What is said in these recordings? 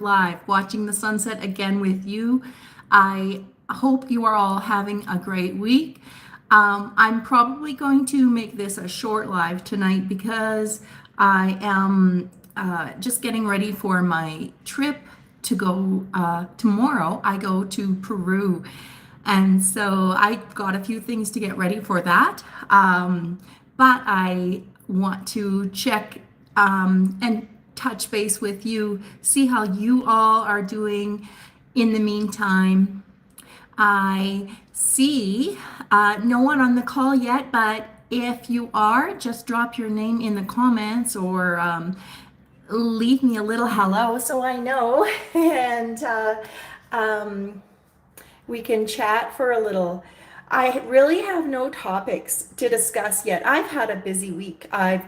live, watching the sunset again with you. I hope you are all having a great week. I'm probably going to make this a short live tonight because I am just getting ready for my trip to go tomorrow. I go to Peru. And so I got a few things to get ready for that. But I want to check and touch base with you, see how you all are doing in the meantime. I see no one on the call yet, but if you are, just drop your name in the comments or leave me a little hello so I know. And um, we can chat for a little. I really have no topics to discuss yet. I've had a busy week. I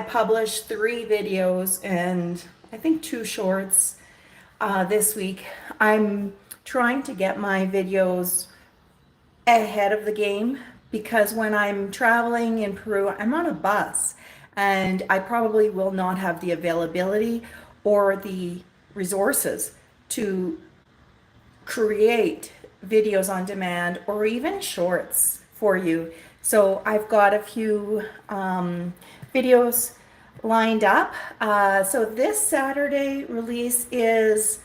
published 3 videos and I think 2 shorts this week. I'm trying to get my videos ahead of the game because when I'm traveling in Peru, I'm on a bus and I probably will not have the availability or the resources to create videos on demand or even shorts for you. So I've got a few videos lined up. So this Saturday release is,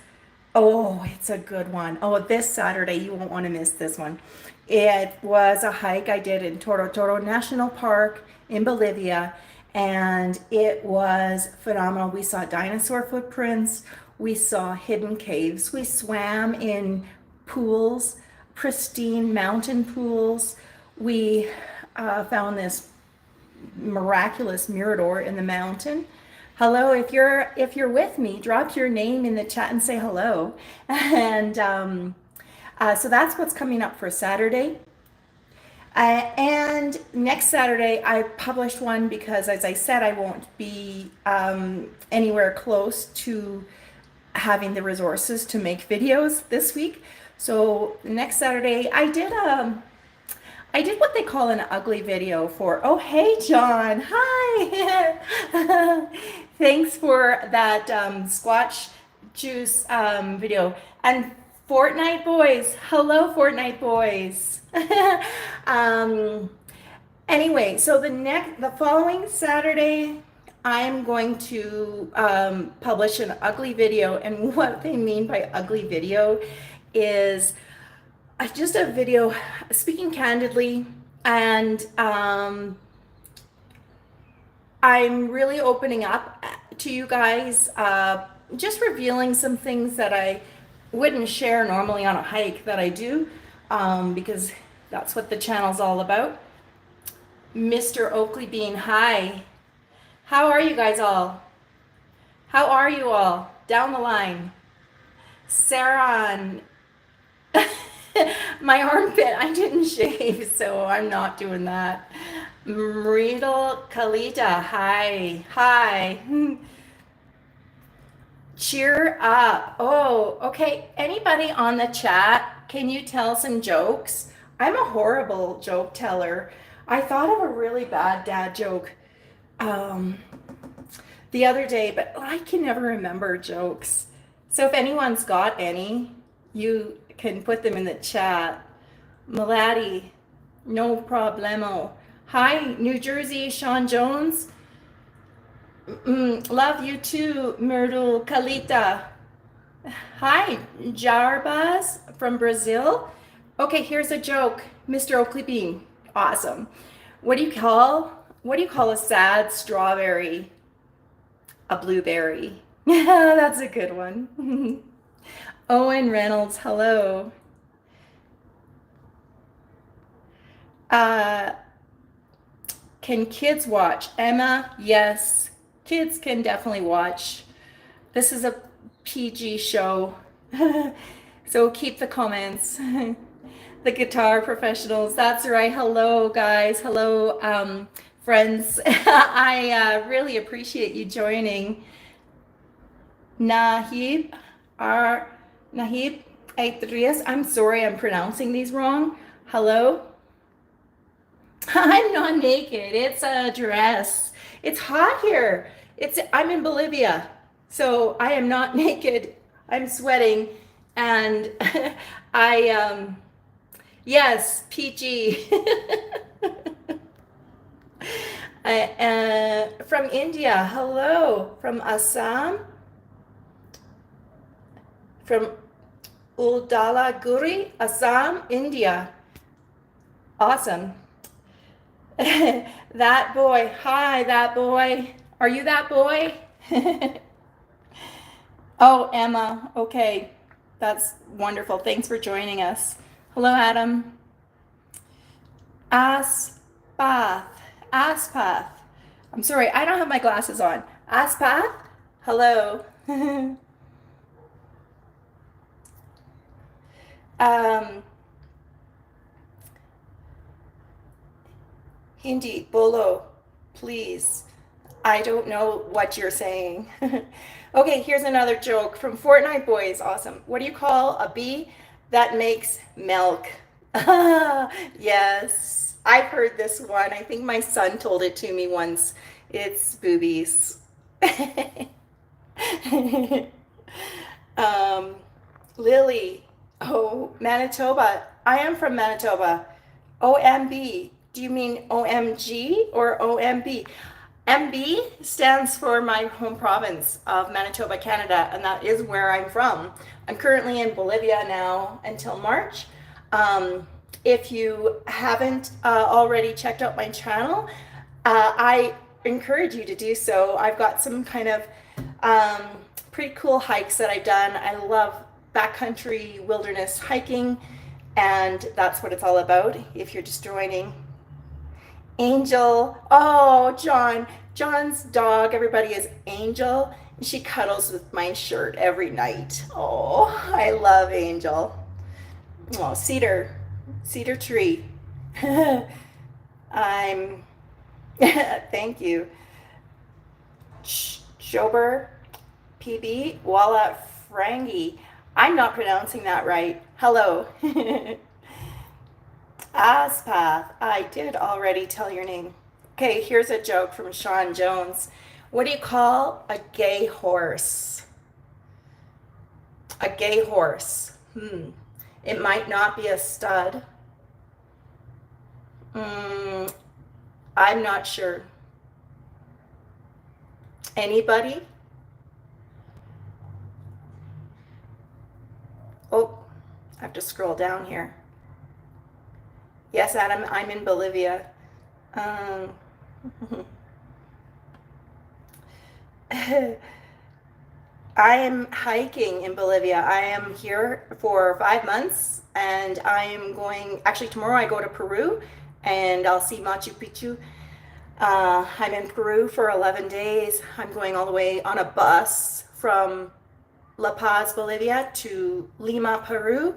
oh, it's a good one. Oh, this Saturday, you won't want to miss this one. It was a hike I did in Toro National Park in Bolivia, and it was phenomenal. We saw dinosaur footprints. We saw hidden caves. We swam in pools, pristine mountain pools. We found this miraculous mirador in the mountain. Hello, if you're with me, drop your name in the chat and say hello. And so that's what's coming up for Saturday. And next Saturday, I published one because, as I said, I won't be anywhere close to having the resources to make videos this week. So next Saturday, I did what they call an ugly video for, oh, hey, John, hi. Thanks for that squash juice video. And Fortnite boys, hello, Fortnite boys. Anyway, so the following Saturday, I'm going to publish an ugly video, and what they mean by ugly video is just a video speaking candidly, and I'm really opening up to you guys, just revealing some things that I wouldn't share normally on a hike that I do, because that's what the channel's all about. Mr. Oakley Bean, hi. How are you guys all? How are you all? Down the line. Sarah, my armpit, I didn't shave, so I'm not doing that. Mridal Kalita, hi. Hi. Cheer up. Oh, okay. Anybody on the chat, can you tell some jokes? I'm a horrible joke teller. I thought of a really bad dad joke the other day, but I can never remember jokes. So if anyone's got any, you can put them in the chat. Malady, no problemo. Hi, New Jersey, Sean Jones. Love you too, Myrtle Kalita. Hi, Jarbas from Brazil. Okay, here's a joke. Mr. Oakley Bean, awesome. What do you call a sad strawberry? A blueberry. That's a good one. Owen Reynolds, hello. Can kids watch? Emma, yes. Kids can definitely watch. This is a PG show. So keep the comments. The guitar professionals, that's right. Hello, guys. Hello, friends. I really appreciate you joining. Nahib Aitrias, I'm sorry I'm pronouncing these wrong. Hello. I'm not naked. It's a dress. It's hot here. I'm in Bolivia. So I am not naked. I'm sweating, and yes, PG. From India. Hello. From Assam. From Udalaguri, Assam, India. Awesome. That boy. Hi, that boy. Are you that boy? Oh, Emma. Okay. That's wonderful. Thanks for joining us. Hello, Adam. Aspath. Aspath. I'm sorry, I don't have my glasses on. Aspath? Hello. um, Hindi, bolo, please. I don't know what you're saying. Okay, here's another joke from Fortnite Boys. Awesome. What do you call a bee that makes milk? Yes, I've heard this one. I think my son told it to me once. It's boobies. um, Lily. Oh, Manitoba. I am from Manitoba. OMB. Do you mean OMG or OMB? MB stands for my home province of Manitoba, Canada, and that is where I'm from. I'm currently in Bolivia now until March. If you haven't already checked out my channel, I encourage you to do so. I've got some kind of pretty cool hikes that I've done. I love backcountry wilderness hiking, and that's what it's all about if you're just joining. Angel. Oh, John. John's dog, everybody, is Angel. She cuddles with my shirt every night. Oh, I love Angel. Oh, cedar. Cedar tree. I'm. Thank you. Jober. PB. Walla Frangi. I'm not pronouncing that right. Hello. Aspath, I did already tell your name. Okay, here's a joke from Sean Jones. What do you call a gay horse? A gay horse. It might not be a stud. I'm not sure. Anybody? Oh, I have to scroll down here. Yes, Adam, I'm in Bolivia. I am hiking in Bolivia. I am here for 5 months, and I am going, actually tomorrow I go to Peru and I'll see Machu Picchu. I'm in Peru for 11 days. I'm going all the way on a bus from La Paz, Bolivia to Lima, Peru.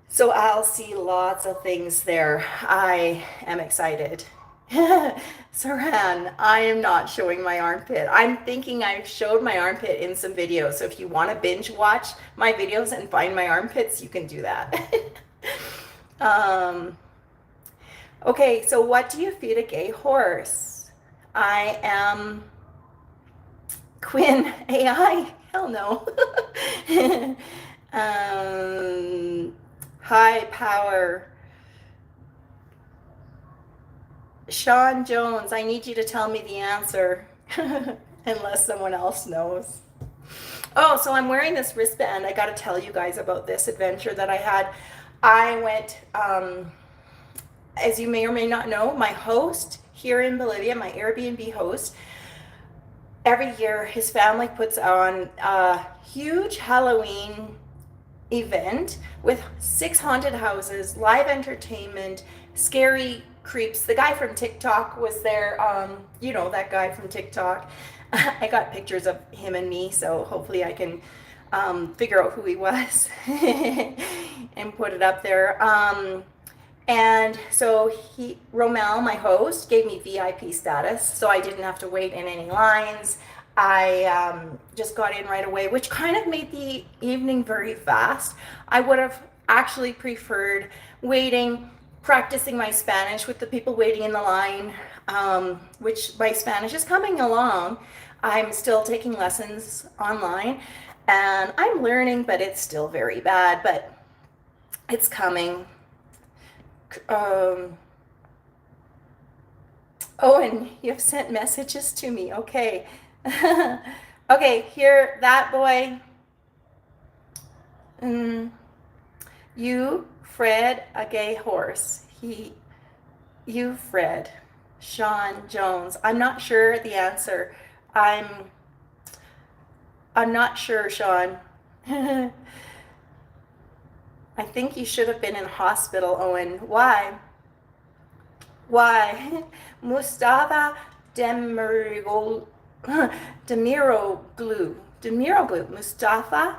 So I'll see lots of things there. I am excited. Saran, I am not showing my armpit. I'm thinking I've showed my armpit in some videos. So if you want to binge watch my videos and find my armpits, you can do that. Okay, so what do you feed a gay horse? I am Quinn AI. Hell no. High power. Sean Jones, I need you to tell me the answer, unless someone else knows. Oh, so I'm wearing this wristband. I got to tell you guys about this adventure that I had. I went, as you may or may not know, my host here in Bolivia, my Airbnb host, every year his family puts on a huge Halloween event with 6 haunted houses, live entertainment, scary creeps. The guy from TikTok was there. You know that guy from TikTok. I got pictures of him and me, so hopefully I can figure out who he was and put it up there. And so Romel, my host, gave me VIP status, so I didn't have to wait in any lines. I just got in right away, which kind of made the evening very fast. I would have actually preferred waiting, practicing my Spanish with the people waiting in the line, which my Spanish is coming along. I'm still taking lessons online and I'm learning, but it's still very bad, but it's coming. Oh, and you've sent messages to me. Okay. Okay, here, that boy. You, Fred, a gay horse. You, Fred. Sean Jones. I'm not sure the answer. I'm not sure, Sean. I think you should have been in hospital, Owen. Why? Why? Mustafa Demiroglu. Demiroglu. Mustafa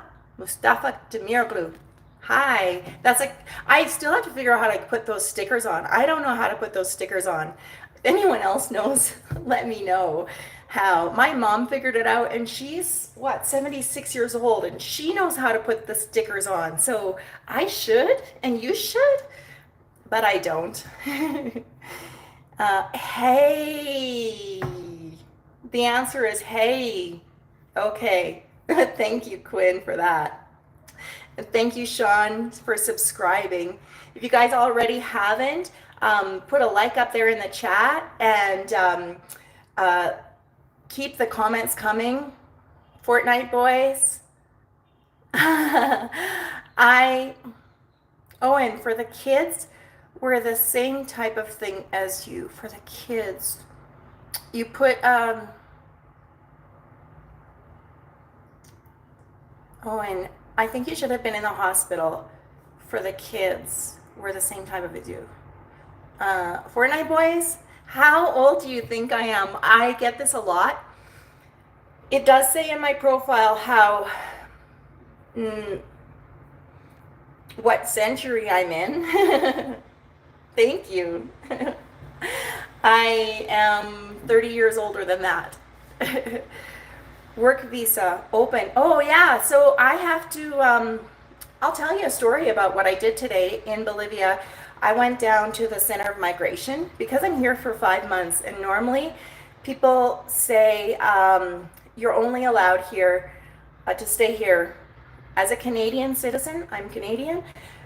Demiroglu. Hi. That's like, I still have to figure out how to put those stickers on. I don't know how to put those stickers on. If anyone else knows, let me know how. My mom figured it out, and she's, what, 76 years old, and she knows how to put the stickers on. So I should, and you should, but I don't. Hey. The answer is hey. Okay. Thank you, Quinn, for that. And thank you, Sean, for subscribing. If you guys already haven't, put a like up there in the chat and keep the comments coming. Fortnite boys. Owen, for the kids, we're the same type of thing as you. For the kids, you put, Owen, I think you should have been in the hospital. For the kids, we're the same type of as you. Fortnite boys, how old do you think I am? I get this a lot. It does say in my profile how, what century I'm in. Thank you. I am 30 years older than that. Work visa open. Oh yeah, so I have to, I'll tell you a story about what I did today in Bolivia. I went down to the Center of Migration because I'm here for 5 months, and normally people say you're only allowed here to stay here as a Canadian citizen. I'm Canadian.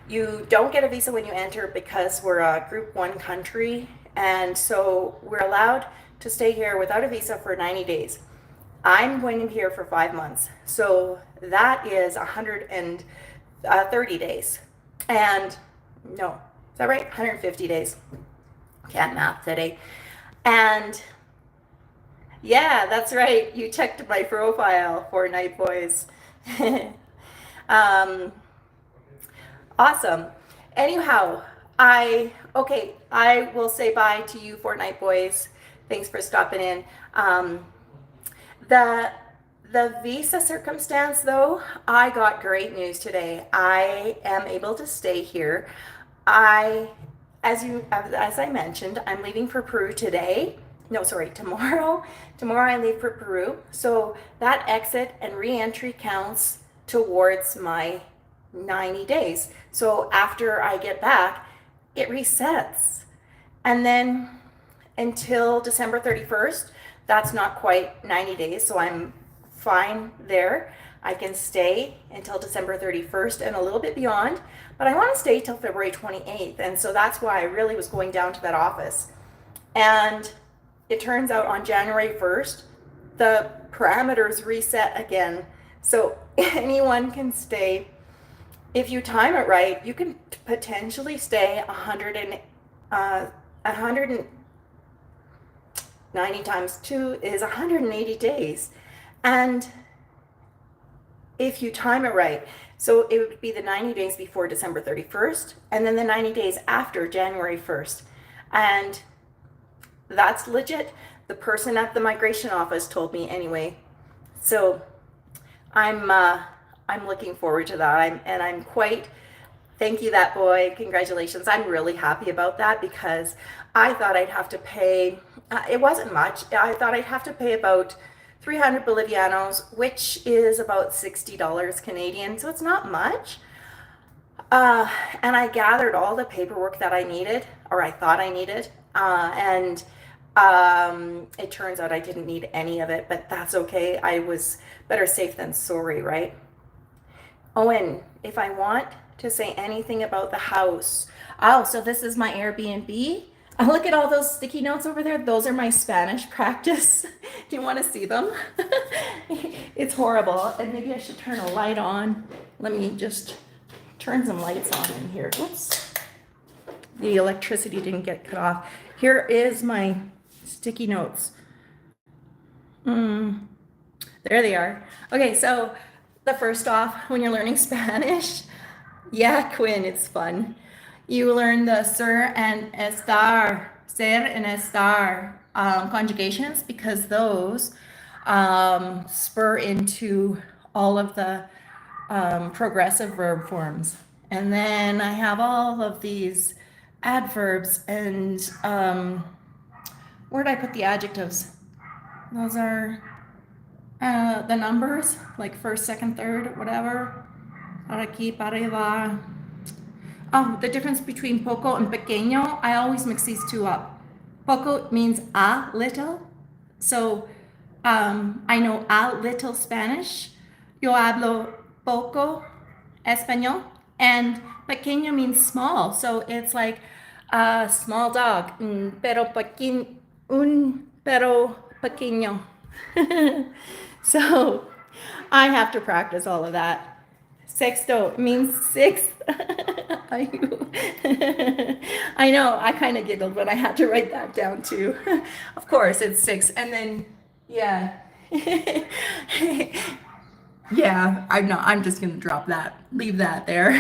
You don't get a visa when you enter because we're a Group 1 country, and so we're allowed to stay here without a visa for 90 days. I'm going to be here for 5 months, so that is 130 days. And no, is that right? 150 days. Can't math today. And yeah, that's right. You checked my profile, Fortnite boys. Awesome. Anyhow, I will say bye to you, Fortnite boys. Thanks for stopping in. The visa circumstance, though, I got great news today. I am able to stay here. As I mentioned, I'm leaving for Peru today. No, sorry, tomorrow. Tomorrow I leave for Peru. So that exit and re-entry counts towards my 90 days. So after I get back, it resets. And then until December 31st, that's not quite 90 days, so I'm fine there. I can stay until December 31st and a little bit beyond, but I want to stay till February 28th, and so that's why I really was going down to that office. And it turns out on January 1st, the parameters reset again, so anyone can stay. If you time it right, you can potentially stay 90 times 2 is 180 days. And if you time it right, so it would be the 90 days before December 31st, and then the 90 days after January 1st. And that's legit. The person at the migration office told me anyway. So I'm looking forward to that. I'm quite, thank you, that boy. Congratulations. I'm really happy about that because I thought I'd have to pay, it wasn't much. I thought I'd have to pay about 300 Bolivianos, which is about $60 Canadian. So it's not much. And I gathered all the paperwork that I needed, or I thought I needed. And It turns out I didn't need any of it, but that's okay. I was better safe than sorry, right? Owen, if I want to say anything about the house. Oh, so this is my Airbnb. Oh, look at all those sticky notes over there. Those are my Spanish practice. Do you want to see them? It's horrible. And maybe I should turn a light on. Let me just turn some lights on in here. Oops. The electricity didn't get cut off. Here is my sticky notes. There they are. Okay, so the first off, when you're learning Spanish, yeah, Quinn, it's fun. You learn the ser and estar conjugations because those spur into all of the progressive verb forms. And then I have all of these adverbs and where did I put the adjectives? Those are the numbers, like first, second, third, whatever. Para aquí, para allá. Oh, the difference between poco and pequeño, I always mix these two up. Poco means a little. So I know a little Spanish. Yo hablo poco español. And pequeño means small. So it's like a small dog. Pero pequeño. So I have to practice all of that. Sexto means sixth. I know, I kind of giggled, but I had to write that down too. Of course, it's six. And then, yeah. Yeah, I'm just going to drop that, leave that there.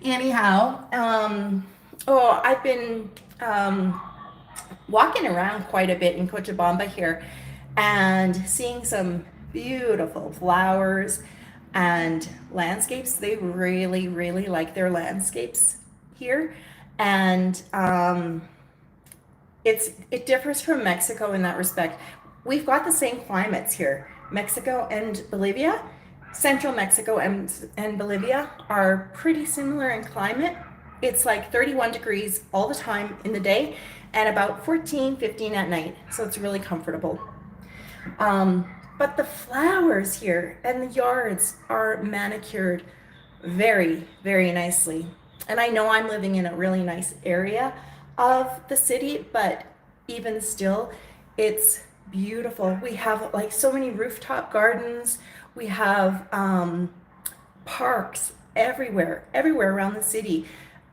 Anyhow, I've been walking around quite a bit in Cochabamba here and seeing some beautiful flowers and landscapes. They really, really like their landscapes here. And it differs from Mexico in that respect. We've got the same climates here. Mexico and Bolivia, Central Mexico and Bolivia are pretty similar in climate. It's like 31 degrees all the time in the day and about 14, 15 at night. So it's really comfortable. But the flowers here and the yards are manicured very, very nicely. And I know I'm living in a really nice area of the city, but even still, it's beautiful. We have like so many rooftop gardens. We have parks everywhere around the city.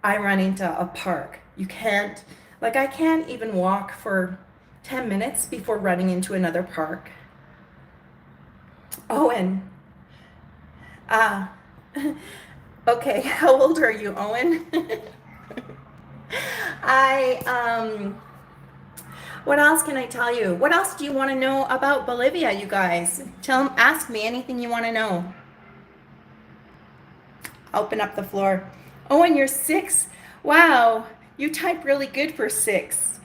I run into a park. I can't even walk for 10 minutes before running into another park. Owen. Okay, how old are you, Owen? What else can I tell you? What else do you want to know about Bolivia, you guys? Ask me anything you want to know. Open up the floor. Owen, you're 6? Wow, you type really good for 6.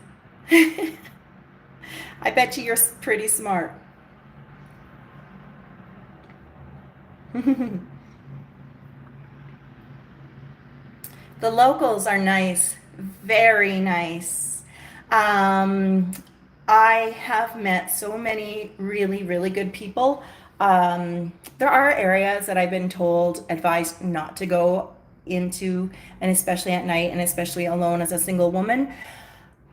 I bet you're pretty smart. The locals are nice, very nice. I have met so many really, really good people. There are areas that I've been advised not to go into, and especially at night, and especially alone as a single woman.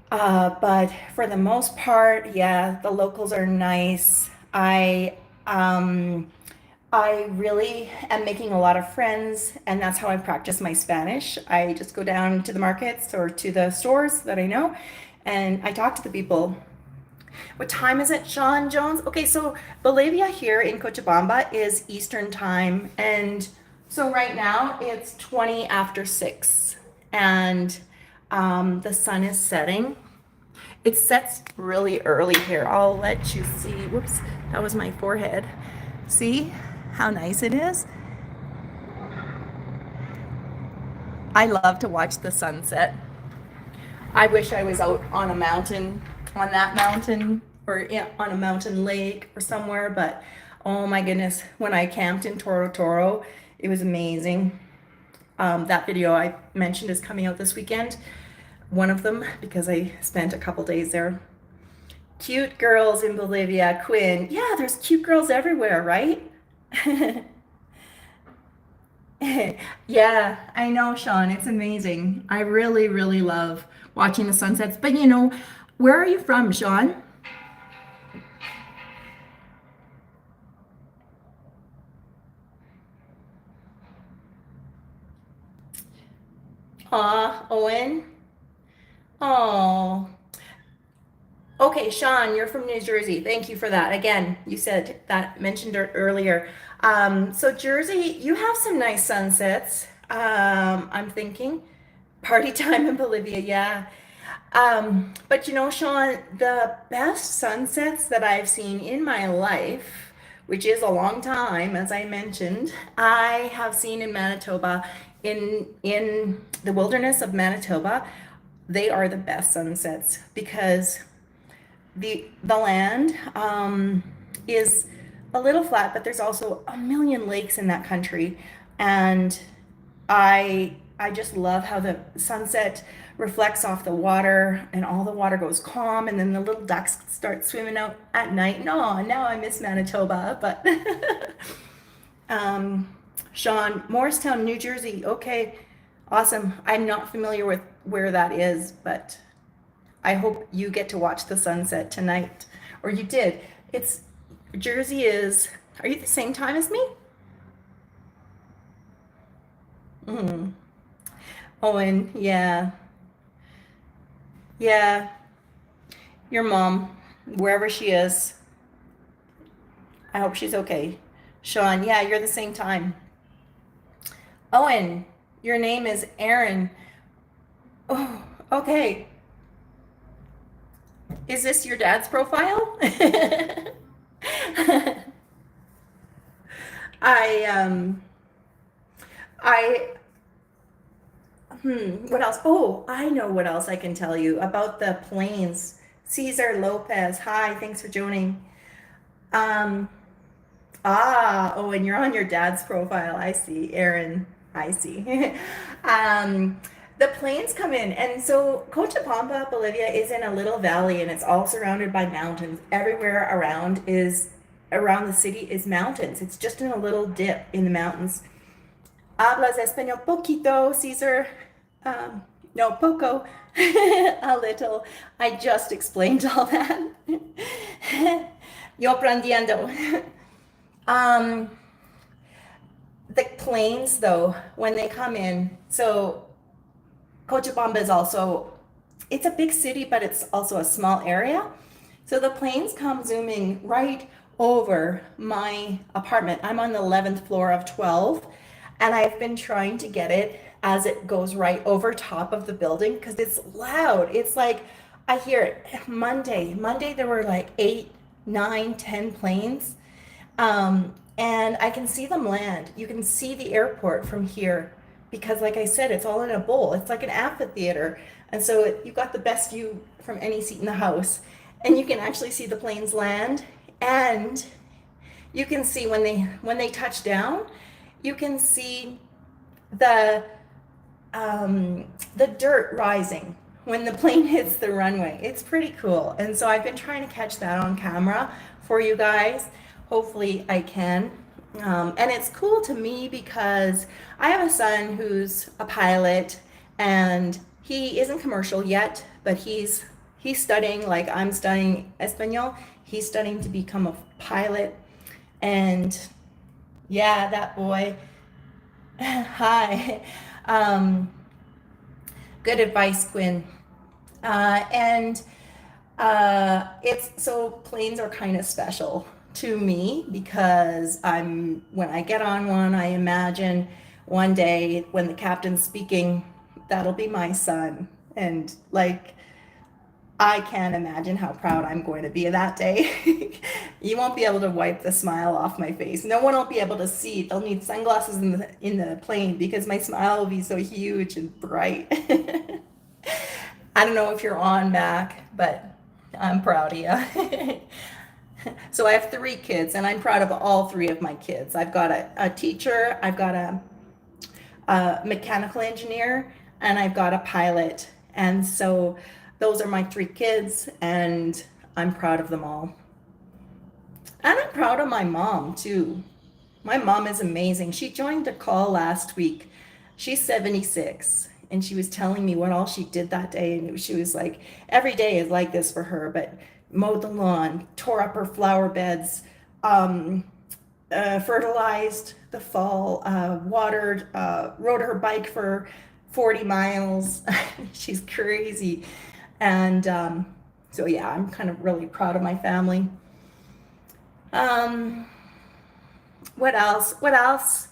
But for the most part, yeah, the locals are nice. I really am making a lot of friends, and that's how I practice my Spanish. I just go down to the markets or to the stores that I know, and I talk to the people. What time is it, Sean Jones? Okay, so Bolivia here in Cochabamba is Eastern time, and so right now it's 20 after 6, and the sun is setting. It sets really early here. I'll let you see. Whoops, that was my forehead. See how nice it is? I love to watch the sunset. I wish I was out on a mountain, on that mountain, or on a mountain lake or somewhere, but oh my goodness, when I camped in Toro Toro, it was amazing. That video I mentioned is coming out this weekend, one of them, because I spent a couple days there. Cute girls in Bolivia, Quinn. Yeah, there's cute girls everywhere, right? Yeah, I know, Sean. It's amazing. I really, really love watching the sunsets. But where are you from, Sean? Aw, Owen. Oh. Okay, Sean, you're from New Jersey. Thank you for that. Again, you said that mentioned it earlier. So Jersey, you have some nice sunsets. I'm thinking party time in Bolivia, yeah. But Sean, the best sunsets that I've seen in my life, which is a long time, as I mentioned, I have seen in Manitoba, in the wilderness of Manitoba. They are the best sunsets because the land is a little flat, but there's also a million lakes in that country, and I just love how the sunset reflects off the water, and all the water goes calm, and then the little ducks start swimming out at night. No, now I miss Manitoba, but um, Sean, Morristown, New Jersey. Okay, awesome. I'm not familiar with where that is, but I hope you get to watch the sunset tonight. Or you did. It's Jersey is, are you the same time as me? Mm. Owen, yeah. Yeah. Your mom, wherever she is, I hope she's okay. Sean, yeah, you're the same time. Owen, your name is Aaron. Oh, okay. Is this your dad's profile? I I what else? Oh, I know what else I can tell you about the planes. Cesar Lopez. Hi, thanks for joining. Um oh, and you're on your dad's profile. I see. Aaron, I see. The planes come in, and so Cochabamba, Bolivia, is in a little valley, and it's all surrounded by mountains. Everywhere around the city is mountains. It's just in a little dip in the mountains. Hablas español poquito, Caesar? No, poco. A little. I just explained all that. Yo aprendiendo. Um, the planes, though, when they come in, so Cochabamba is also, it's a big city, but it's also a small area. So the planes come zooming right over my apartment. I'm on the 11th floor of 12, and I've been trying to get it as it goes right over top of the building because it's loud. It's like I hear it. Monday there were like 8, 9, 10 planes. And I can see them land. You can see the airport from here because, like I said, it's all in a bowl. It's like an amphitheater. And so you got the best view from any seat in the house. And you can actually see the planes land. And you can see when they touch down, you can see the the dirt rising when the plane hits the runway. It's pretty cool. And so I've been trying to catch that on camera for you guys. Hopefully I can. And it's cool to me because I have a son who's a pilot, and he isn't commercial yet, but he's studying like I'm studying Espanol. He's studying to become a pilot. And yeah, that boy. Hi. Um, Good advice, Quinn. And it's so planes are kind of special to me because when I get on one, I imagine one day when the captain's speaking, that'll be my son. And like, I can't imagine how proud I'm going to be that day. You won't be able to wipe the smile off my face. No one will be able to see. They'll need sunglasses in the plane because my smile will be so huge and bright. I don't know if you're on, Mac, but I'm proud of you. So I have 3 kids, and I'm proud of all 3 of my kids. I've got a teacher, I've got a mechanical engineer, and I've got a pilot. And so those are my 3 kids, and I'm proud of them all. And I'm proud of my mom too. My mom is amazing. She joined the call last week. She's 76 and she was telling me what all she did that day. And she was like, every day is like this for her, but mowed the lawn, tore up her flower beds, um, fertilized the fall, watered, rode her bike for 40 miles. She's crazy. And so, yeah, I'm kind of really proud of my family. Um, what else? What else?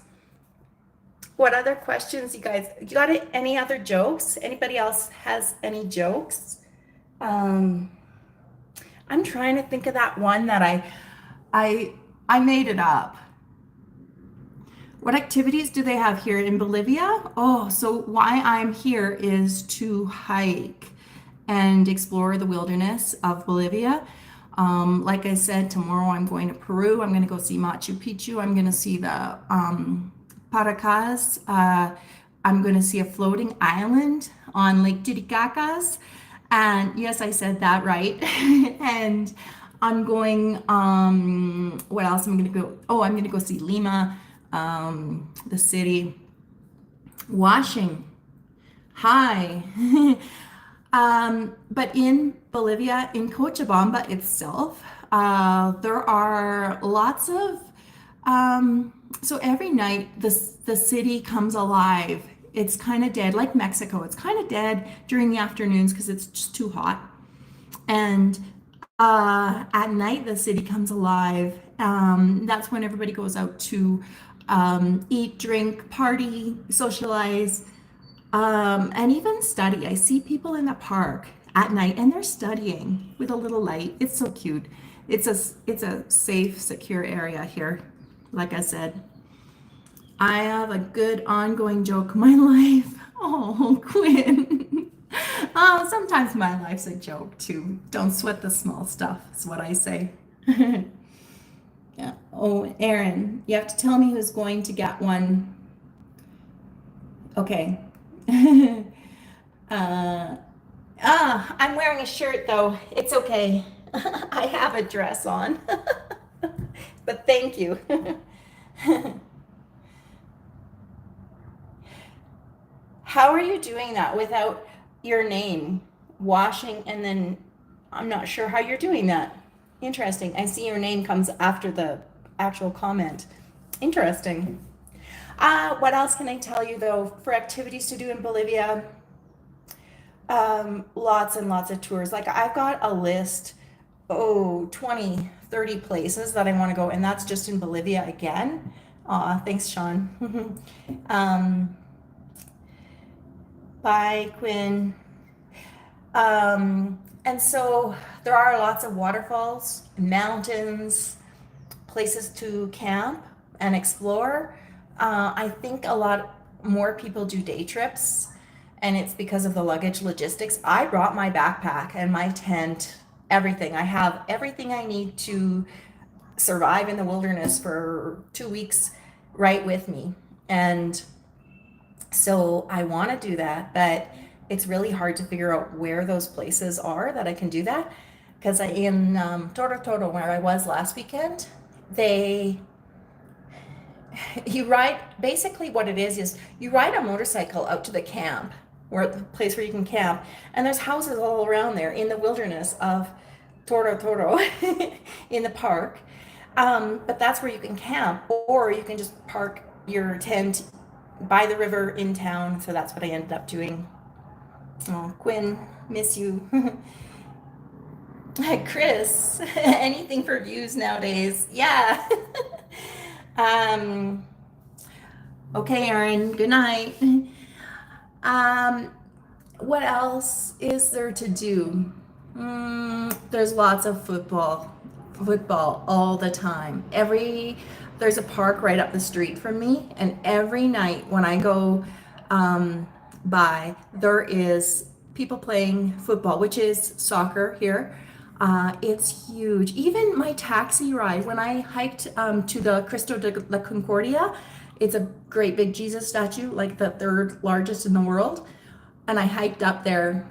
What other questions, you guys? You got any other jokes? Anybody else has any jokes? Um, I'm trying to think of that one that I I made it up. What activities do they have here in Bolivia? Oh, so why I'm here is to hike and explore the wilderness of Bolivia. Like I said, tomorrow I'm going to Peru. I'm going to go see Machu Picchu. I'm going to see the Paracas. I'm going to see a floating island on Lake Titicacas. And yes, I said that right. And I'm going, what else am I going to go? Oh, I'm going to go see Lima, the city. Washing. Hi. But in Bolivia, in Cochabamba itself, there are lots of, so every night the city comes alive. It's kind of dead, like Mexico. It's kind of dead during the afternoons because it's just too hot. And at night, the city comes alive. That's when everybody goes out to eat, drink, party, socialize, and even study. I see people in the park at night and they're studying with a little light. It's so cute. It's a safe, secure area here. Like I said, I have a good ongoing joke. My life. Oh, Quinn. Oh, sometimes my life's a joke too. Don't sweat the small stuff, is what I say. Yeah. Oh, Aaron, you have to tell me who's going to get one. Okay. uh, I'm wearing a shirt though. It's okay. I have a dress on. But thank you. How are you doing that without your name? Washing and then I'm not sure how you're doing that. Interesting. I see your name comes after the actual comment. Interesting. What else can I tell you though? For activities to do in Bolivia, lots and lots of tours. Like I've got a list, 20, 30 places that I want to go, and that's just in Bolivia again. Aw, thanks, Sean. um, Bye, Quinn. And so there are lots of waterfalls, mountains, places to camp and explore. I think a lot more people do day trips, and it's because of the luggage logistics. I brought my backpack and my tent, everything. I have everything I need to survive in the wilderness for 2 weeks right with me. And so I want to do that, but it's really hard to figure out where those places are that I can do that. Because in Toro, where I was last weekend, you ride, basically what it is you ride a motorcycle out to the camp, or the place where you can camp, and there's houses all around there in the wilderness of Toro in the park. But that's where you can camp, or you can just park your tent by the river in town. So that's what I ended up doing. Oh, Quinn, miss you. Chris, anything for views nowadays? Yeah. Okay, Aaron, good night. What else is there to do? There's lots of football all the time. There's a park right up the street from me, and every night when I go by, there is people playing football, which is soccer here. It's huge. Even my taxi ride, when I hiked to the Cristo de la Concordia, it's a great big Jesus statue, like the third largest in the world. And I hiked up there.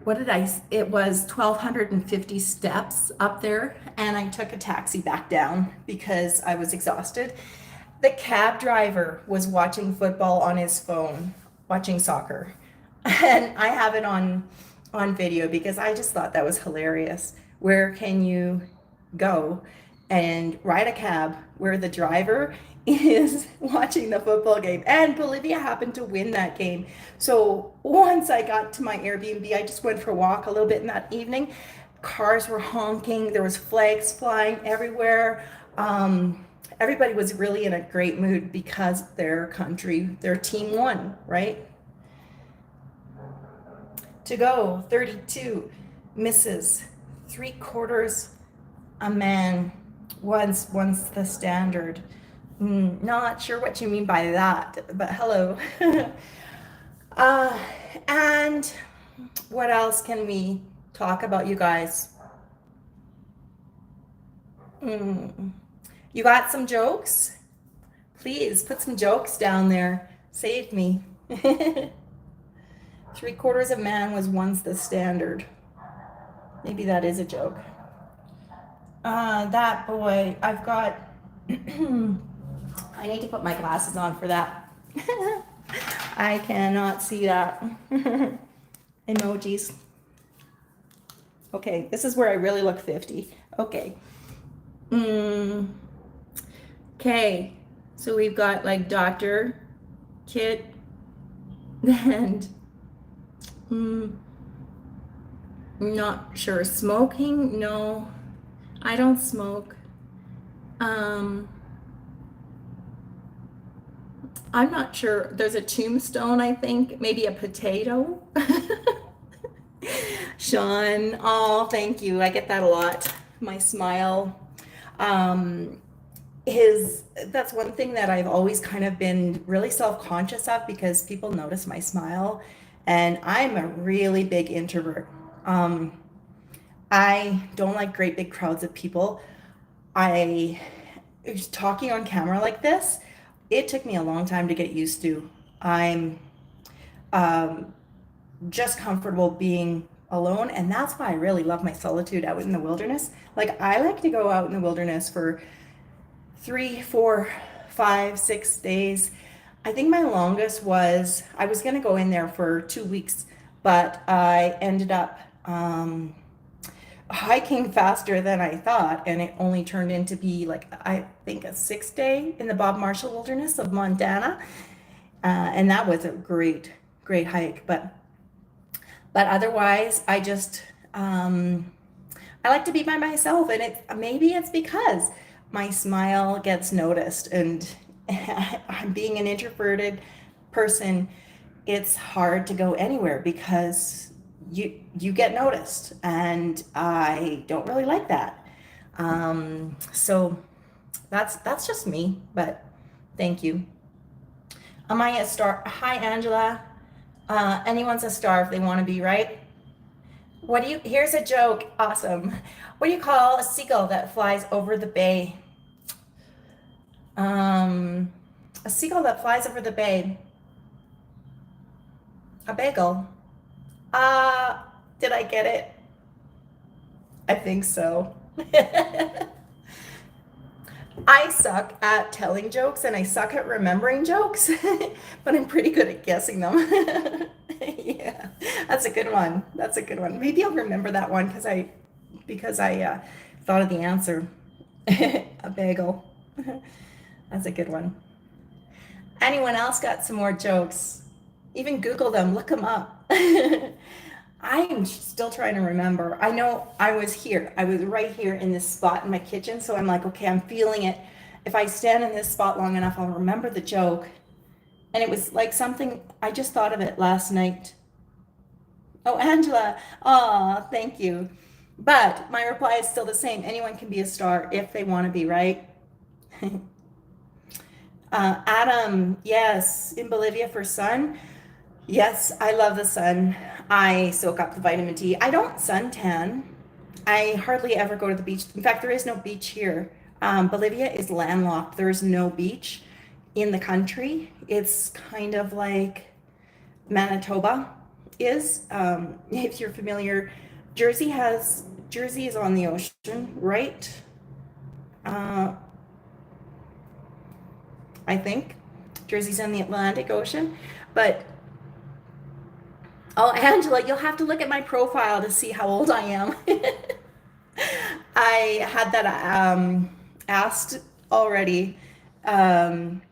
what did it was 1,250 steps up there, and I took a taxi back down because I was exhausted. The cab driver was watching football on his phone, watching soccer. And I have it on video because I just thought that was hilarious. Where can you go and ride a cab where the driver is watching the football game? And Bolivia happened to win that game. So once I got to my Airbnb, I just went for a walk a little bit in that evening. Cars were honking, there was flags flying everywhere. Everybody was really in a great mood because their country, their team won, right? To go, 32 misses, 3/4 a man, once the standard. Not sure what you mean by that, but hello. And what else can we talk about, you guys? You got some jokes? Please put some jokes down there. Save me. 3/4 of man was once the standard. Maybe that is a joke. That boy, I've got, I need to put my glasses on for that. I cannot see that. Emojis. Okay, this is where I really look 50. Okay. Okay, so we've got like Dr. Kit and not sure. Smoking? No, I don't smoke. I'm not sure. There's a tombstone, I think. Maybe a potato. Sean, oh, thank you. I get that a lot. My smile. That's one thing that I've always kind of been really self-conscious of because people notice my smile, and I'm a really big introvert. I don't like great big crowds of people. Talking on camera like this, it took me a long time to get used to. I'm just comfortable being alone, and that's why I really love my solitude out in the wilderness. Like, I like to go out in the wilderness for 3, 4, 5, 6 days. I think my longest was, I was going to go in there for 2 weeks, but I ended up hiking faster than I thought, and it only turned into be like, I think, a 6-day in the Bob Marshall Wilderness of Montana. And that was a great hike. But otherwise, I just, I like to be by myself, and maybe it's because my smile gets noticed, and I'm being an introverted person. It's hard to go anywhere because you get noticed, and I don't really like that. So that's just me, but thank you. Am I a star? Hi, Angela. Anyone's a star if they want to be, right? Here's a joke. Awesome. What do you call a seagull that flies over the bay? A seagull that flies over the bay. A bagel. Did I get it? I think so. I suck at telling jokes, and I suck at remembering jokes, but I'm pretty good at guessing them. Yeah, that's a good one. That's a good one. Maybe I'll remember that one because I thought of the answer. A bagel. That's a good one. Anyone else got some more jokes? Even Google them, look them up. I'm still trying to remember. I know I was right here in this spot in my kitchen, so I'm like, okay, I'm feeling it. If I stand in this spot long enough, I'll remember the joke. And it was like something, I just thought of it last night. Oh, Angela, oh, thank you. But my reply is still the same. Anyone can be a star if they want to be, right? Adam, yes, in Bolivia for sun. Yes, I love the sun. I soak up the vitamin D. I don't suntan. I hardly ever go to the beach. In fact, there is no beach here. Bolivia is landlocked. There is no beach in the country. It's kind of like Manitoba. is, if you're familiar, Jersey is on the ocean, right? Uh, I think Jersey's on the Atlantic Ocean, but oh, Angela, you'll have to look at my profile to see how old I am. I had that asked already, um,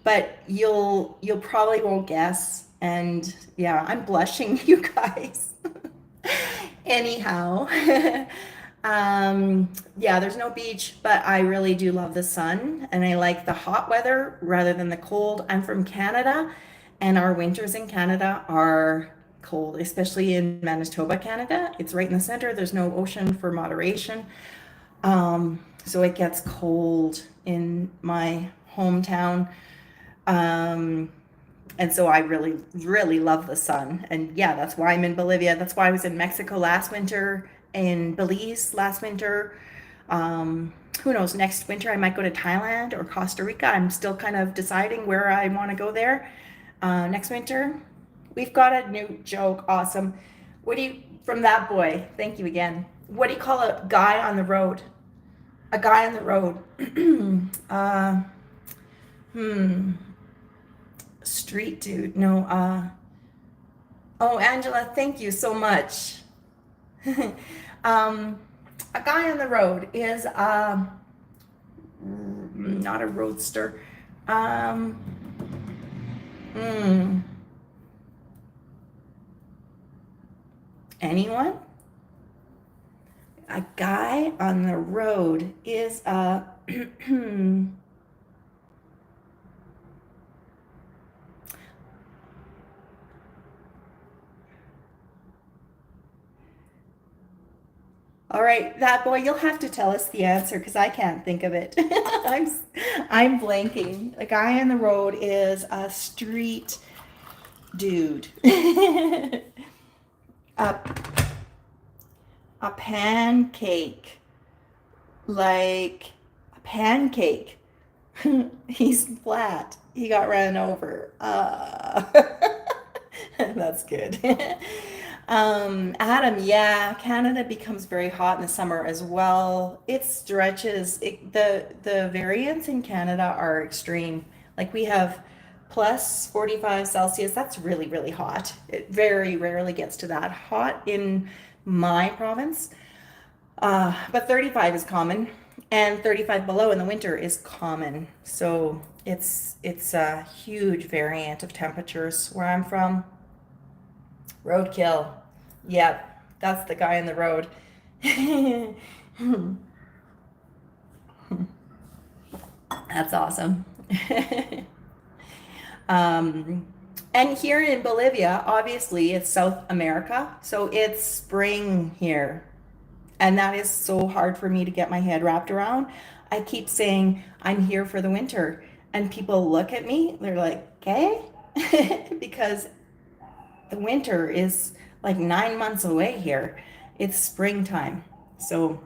but you'll probably won't guess. And yeah, I'm blushing, you guys. Anyhow, yeah, there's no beach, but I really do love the sun and I like the hot weather rather than the cold. I'm from Canada, and our winters in Canada are cold, especially in Manitoba, Canada. It's right in the center. There's no ocean for moderation. So it gets cold in my hometown. Um, and so I really, really love the sun. And yeah, that's why I'm in Bolivia. That's why I was in Mexico last winter, in Belize last winter. Who knows, next winter I might go to Thailand or Costa Rica. I'm still kind of deciding where I want to go there next winter. We've got a new joke. Awesome. What do you, from that boy, thank you again. What do you call a guy on the road? A guy on the road. uh, hmm. Street dude. No, oh, Angela, thank you so much. A guy on the road is not a roadster. Um, hmm. Anyone? A guy on the road is a all right, that boy, you'll have to tell us the answer because I can't think of it. I'm blanking. A guy on the road is a street dude. a, a pancake. Like a pancake. He's flat. He got run over. That's good. Adam, yeah, Canada becomes very hot in the summer as well. It stretches. The variants in Canada are extreme. Like we have plus 45 Celsius. That's really, really hot. It very rarely gets to that hot in my province. But 35 is common, and 35 below in the winter is common. So it's a huge variant of temperatures where I'm from. Roadkill. Yep, that's the guy in the road. That's awesome. um, and here in Bolivia, obviously, it's South America, so it's spring here. And that is so hard for me to get my head wrapped around. I keep saying, I'm here for the winter. And people look at me, they're like, okay? Because the winter is like 9 months away here. It's springtime. So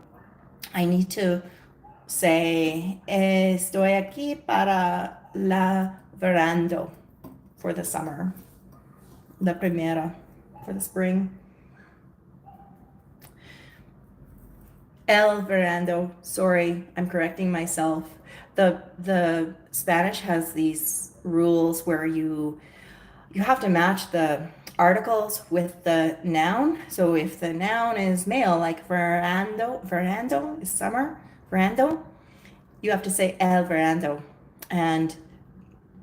I need to say, estoy aquí para la verano for the summer. La primera for the spring. El verano. Sorry, I'm correcting myself. The Spanish has these rules where you have to match the articles with the noun. So if the noun is male, like verando is summer, verando, you have to say el verano. And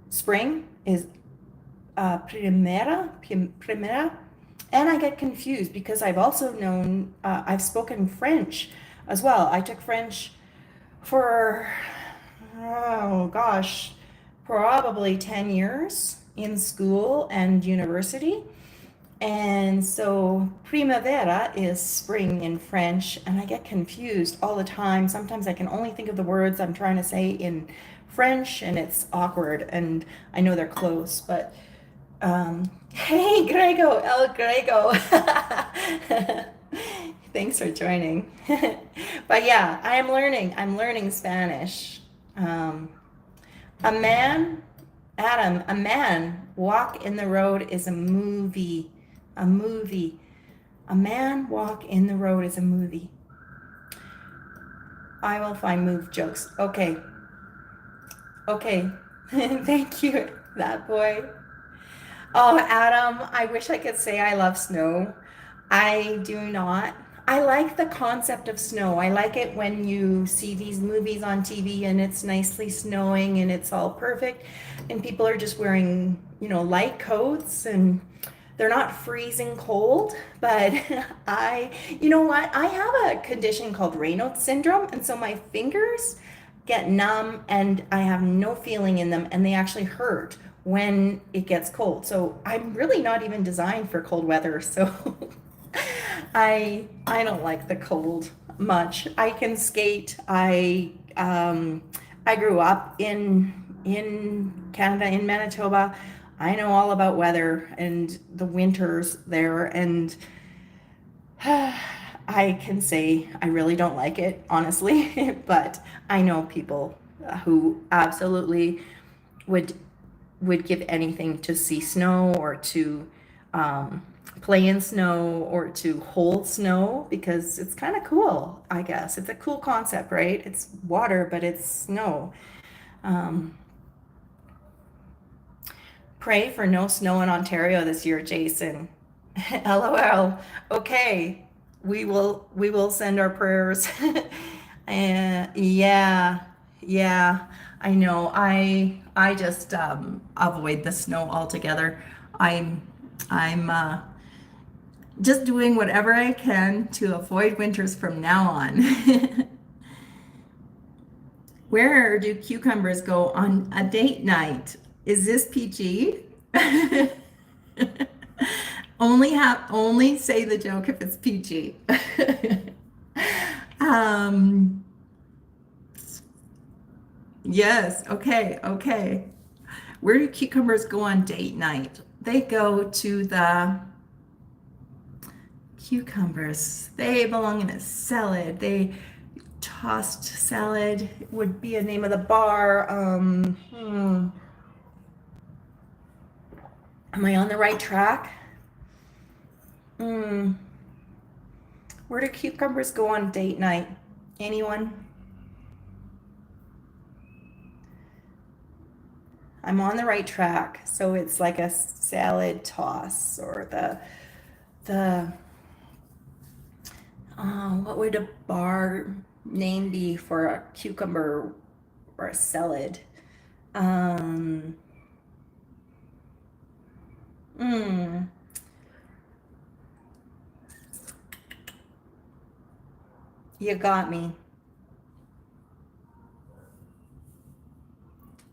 spring is primera. And I get confused because I've also known, I've spoken French as well. I took French for, oh gosh, probably 10 years in school and university. And so primavera is spring in French, and I get confused all the time. Sometimes I can only think of the words I'm trying to say in French, and it's awkward, and I know they're close, but hey, Grego, El Grego. Thanks for joining. But yeah, I'm learning Spanish. A man, Adam, a man walk in the road is a movie. A movie. A man walk in the road is a movie. I will find move jokes. Okay. Okay. Thank you, that boy. Oh, Adam, I wish I could say I love snow. I do not. I like the concept of snow. I like it when you see these movies on TV and it's nicely snowing and it's all perfect and people are just wearing, light coats and they're not freezing cold, but you know what? I have a condition called Raynaud's syndrome, and so my fingers get numb and I have no feeling in them, and they actually hurt when it gets cold. So I'm really not even designed for cold weather. So I don't like the cold much. I can skate. I grew up in Canada, in Manitoba. I know all about weather and the winters there, and I can say I really don't like it, honestly, but I know people who absolutely would give anything to see snow or to play in snow or to hold snow because it's kind of cool, I guess. It's a cool concept, right? It's water, but it's snow. Um, Pray for no snow in Ontario this year, Jason. LOL. Okay, we will send our prayers. Yeah, yeah. I know. I just avoid the snow altogether. I'm just doing whatever I can to avoid winters from now on. Where do cucumbers go on a date night? Is this PG? Only say the joke if it's PG. um, yes, okay. Where do cucumbers go on date night? They go to the cucumbers. They belong in a salad. Tossed salad would be a name of the bar. Am I on the right track? Where do cucumbers go on date night? Anyone? I'm on the right track. So it's like a salad toss or the what would a bar name be for a cucumber or a salad? Um, mm, you got me.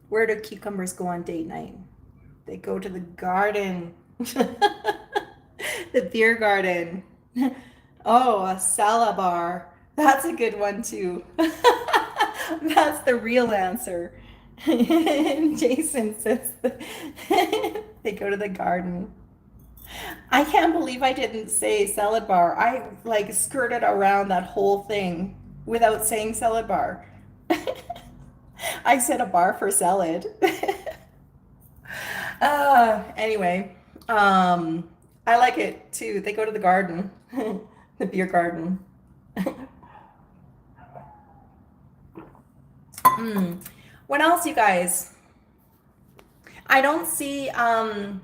Where do cucumbers go on date night? They go to the garden. The beer garden. Oh, a salad bar. That's a good one too. That's the real answer. Jason says they go to the garden. I can't believe I didn't say salad bar. I like skirted around that whole thing without saying salad bar. I said a bar for salad. Anyway, I like it too. They go to the garden, the beer garden. What else, you guys? I don't see a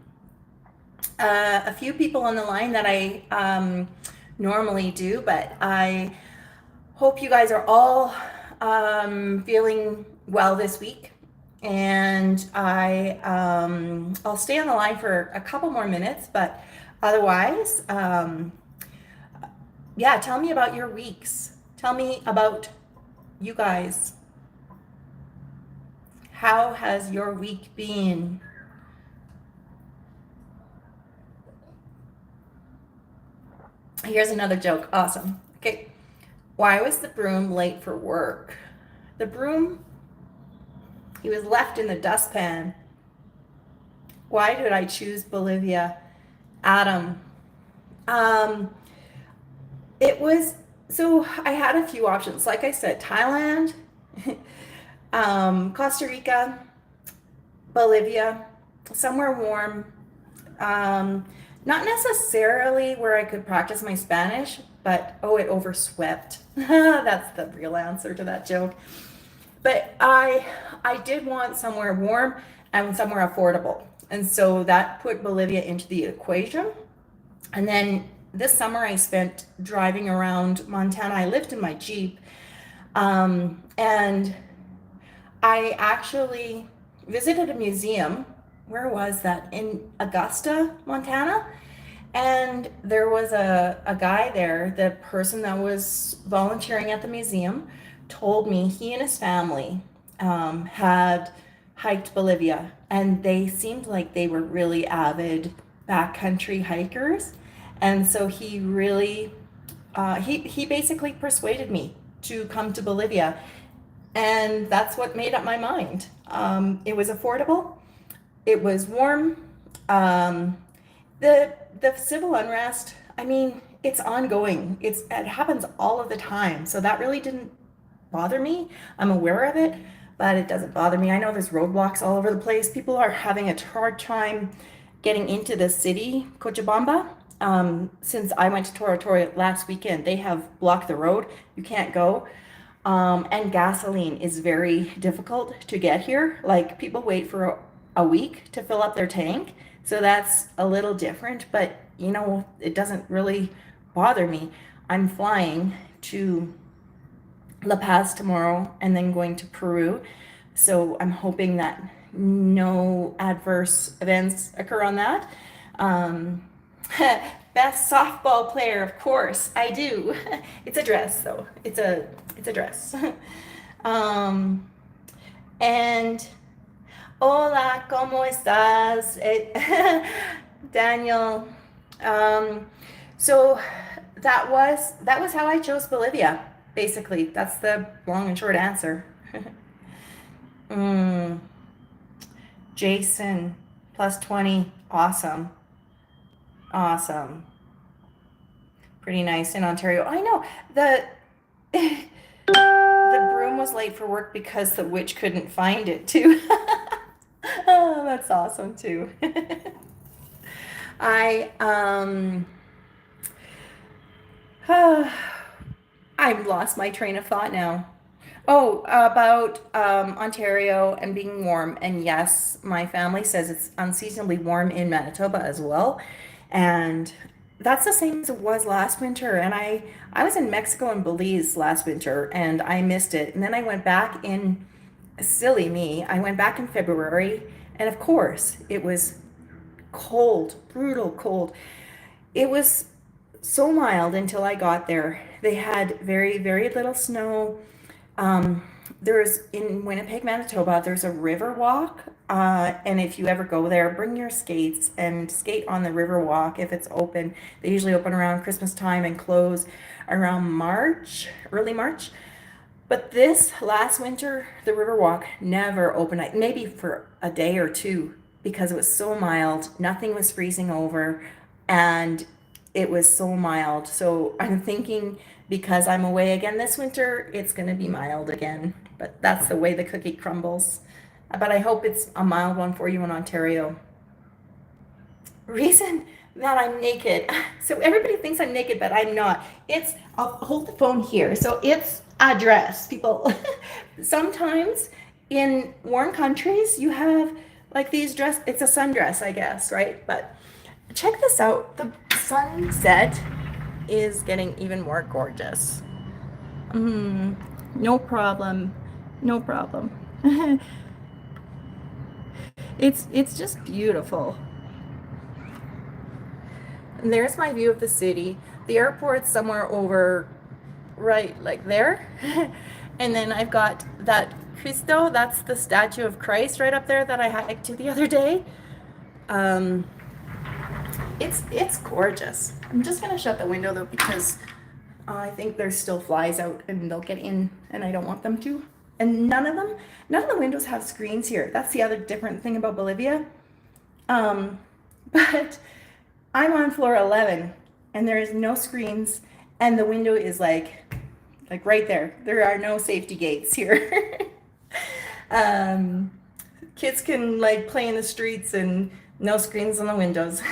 few people on the line that I normally do, but I hope you guys are all feeling well this week. And I'll stay on the line for a couple more minutes, but otherwise, yeah, tell me about your weeks. Tell me about you guys. How has your week been? Here's another joke. Awesome. Okay. Why was the broom late for work? The broom, he was left in the dustpan. Why did I choose Bolivia? Adam. It was, so I had a few options. Like I said, Thailand, Costa Rica, Bolivia, somewhere warm. Not necessarily where I could practice my Spanish, but oh, it overswept. That's the real answer to that joke. But I did want somewhere warm and somewhere affordable. And so that put Bolivia into the equation. And then this summer I spent driving around Montana. I lived in my Jeep. And I actually visited a museum. Where was that? In Augusta, Montana. And there was a guy there, the person that was volunteering at the museum told me he and his family had hiked Bolivia, and they seemed like they were really avid backcountry hikers. And so he really, he basically persuaded me to come to Bolivia. And that's what made up my mind. It was affordable, it was warm. The civil unrest, I mean, it's ongoing. It happens all of the time. So that really didn't bother me. I'm aware of it, but it doesn't bother me. I know there's roadblocks all over the place. People are having a hard time getting into the city, Cochabamba. Since I went to Toratoria last weekend, they have blocked the road. You can't go. And gasoline is very difficult to get here. Like, people wait for a week to fill up their tank. So that's a little different, but you know, it doesn't really bother me. I'm flying to La Paz tomorrow and then going to Peru. So I'm hoping that no adverse events occur on that. Um, Best softball player, of course, I do. It's a dress, though. It's a dress. um, and hola, ¿cómo estás? Daniel. So that was how I chose Bolivia. Basically, that's the long and short answer. Jason, plus 20. Awesome. Awesome. Pretty nice in Ontario. I know. The broom was late for work because the witch couldn't find it too. Oh, that's awesome too. I I've lost my train of thought now. Oh, about Ontario and being warm. And yes, my family says it's unseasonably warm in Manitoba as well. And that's the same as it was last winter. And I was in Mexico and Belize last winter and I missed it. And then I went back in, silly me, I went back in February. And of course, it was cold, brutal cold. It was so mild until I got there. They had very, very little snow. There's in Winnipeg, Manitoba, there's a river walk. And if you ever go there, bring your skates and skate on the river walk if it's open. They usually open around Christmas time and close around March, early March. But this last winter, the river walk never opened, maybe for a day or two, because it was so mild. Nothing was freezing over, and it was so mild. So I'm thinking because I'm away again this winter, it's going to be mild again. But that's the way the cookie crumbles. But I hope it's a mild one for you in Ontario. Reason that I'm naked. So everybody thinks I'm naked, but I'm not. I'll hold the phone here. So it's a dress, people. Sometimes in warm countries, you have like these dress. It's a sundress, I guess, right? But check this out. The sunset is getting even more gorgeous. No problem. No problem. It's just beautiful. And there's my view of the city. The airport's somewhere over right like there. And then I've got that Cristo, that's the statue of Christ right up there that I hiked to the other day. It's gorgeous. I'm just gonna shut the window though because I think there's still flies out and they'll get in and I don't want them to. And none of the windows have screens here. That's the other different thing about Bolivia. But I'm on floor 11 and there is no screens and the window is like right there. There are no safety gates here. Kids can like play in the streets and no screens on the windows.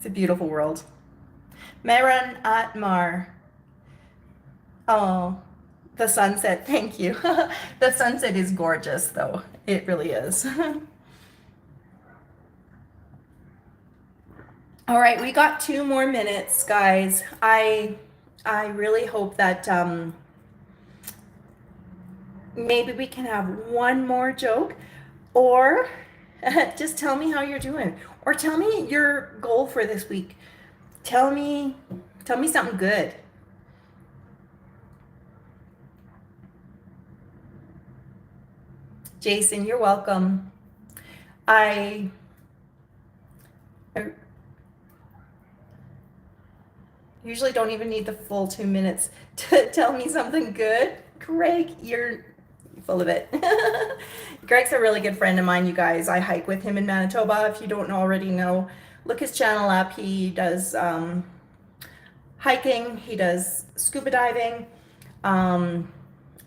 It's a beautiful world. Meran Atmar. Oh, the sunset. Thank you. The sunset is gorgeous, though. It really is. All right, we got 2 more minutes, guys. I really hope that maybe we can have one more joke, or just tell me how you're doing, or tell me your goal for this week. Tell me something good. Jason, you're welcome. I usually don't even need the full 2 minutes to tell me something good. Greg, you're full of it. Greg's a really good friend of mine, you guys. I hike with him in Manitoba. If you don't already know, look his channel up. He does hiking, he does scuba diving.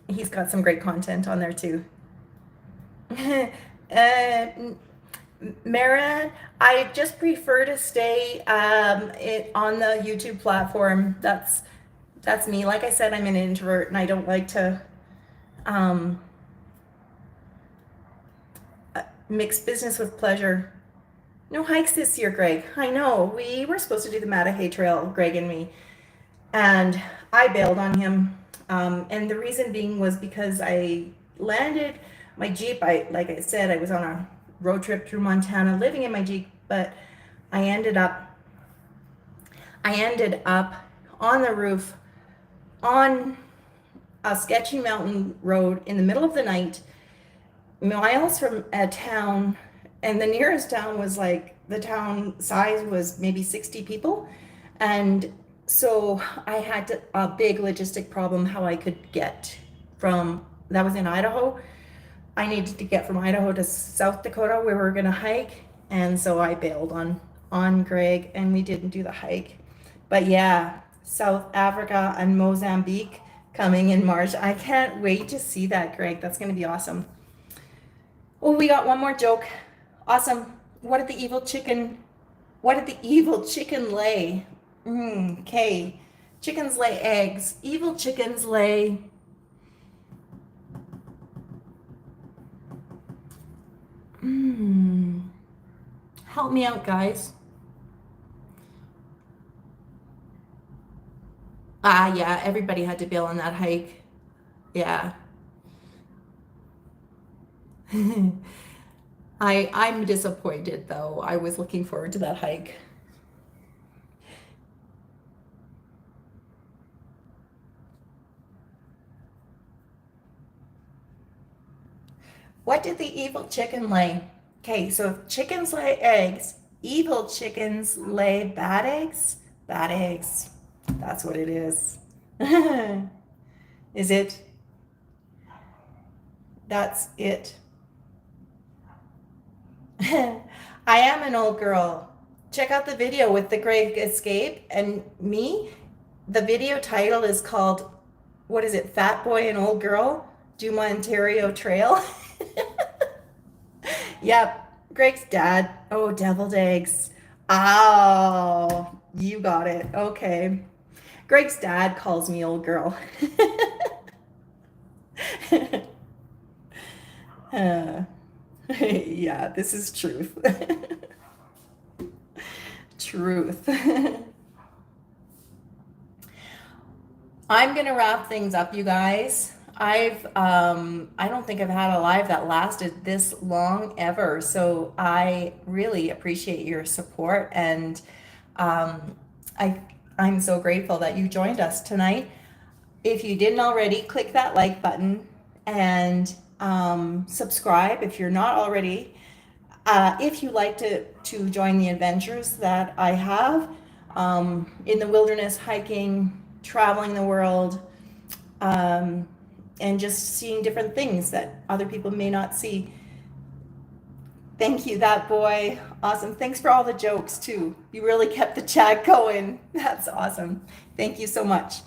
He's got some great content on there too. Marin, I just prefer to stay on the YouTube platform. That's me. Like I said, I'm an introvert and I don't like to mix business with pleasure. No hikes this year, Greg. I know. We were supposed to do the Mattahay Trail, Greg and me, and I bailed on him. And the reason being was because I landed my Jeep. Like I said, I was on a road trip through Montana living in my Jeep, but I ended up on the roof on a sketchy mountain road in the middle of the night, miles from a town, and the nearest town was like, the town size was maybe 60 people. And so I had a big logistic problem how I could get from, that was in Idaho. I needed to get from Idaho to South Dakota where we were going to hike. And so I bailed on Greg and we didn't do the hike. But yeah, South Africa and Mozambique coming in March. I can't wait to see that, Greg. That's going to be awesome. Oh, we got one more joke. Awesome. What did the evil chicken lay? Okay. Chickens lay eggs. Evil chickens lay help me out, guys. Yeah, everybody had to bail on that hike. Yeah. I'm disappointed though. I was looking forward to that hike. What did the evil chicken lay? Okay, so if chickens lay eggs, evil chickens lay bad eggs? Bad eggs. That's what it is. Is it? That's it. I am an old girl. Check out the video with the Great Escape and me. The video title is called, what is it, Fat Boy and Old Girl Do My Ontario Trail. Yep, Greg's dad. Oh, deviled eggs. Oh, you got it. Okay. Greg's dad calls me old girl. Yeah, this is truth. Truth. I'm gonna wrap things up, you guys. I don't think I've had a live that lasted this long ever. So I really appreciate your support, and I'm so grateful that you joined us tonight. If you didn't already, click that like button and subscribe if you're not already. If you like to join the adventures that I have in the wilderness, hiking, traveling the world, and just seeing different things that other people may not see. Thank you, that boy. Awesome. Thanks for all the jokes too. You really kept the chat going. That's awesome. Thank you so much.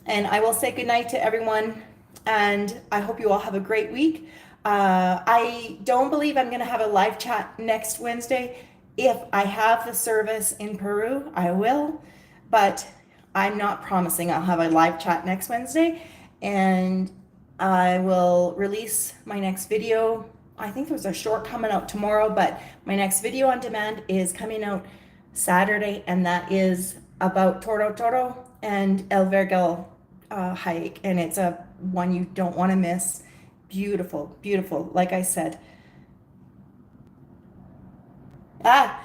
And I will say goodnight to everyone, and I hope you all have a great week. I don't believe I'm going to have a live chat next Wednesday. If I have the service in Peru, I will, but I'm not promising I'll have a live chat next Wednesday, and I will release my next video. I think there's a short coming out tomorrow, but my next video on demand is coming out Saturday, and that is about Toro Toro and El Vergel hike, and it's a one you don't want to miss. Beautiful, beautiful. Like I said, ah,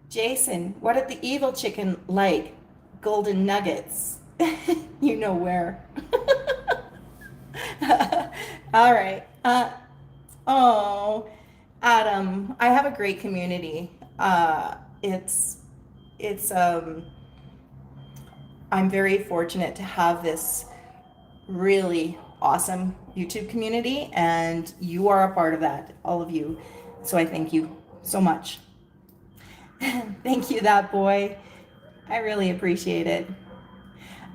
Jason, what did the evil chicken like? Golden nuggets. You know where. All right. Oh, Adam, I have a great community. It's it's I'm very fortunate to have this really awesome YouTube community, and you are a part of that, all of you. So I thank you so much. Thank you, that boy. I really appreciate it.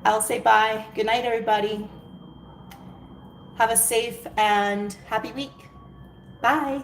I'll say bye. Good night, everybody. Have a safe and happy week. Bye.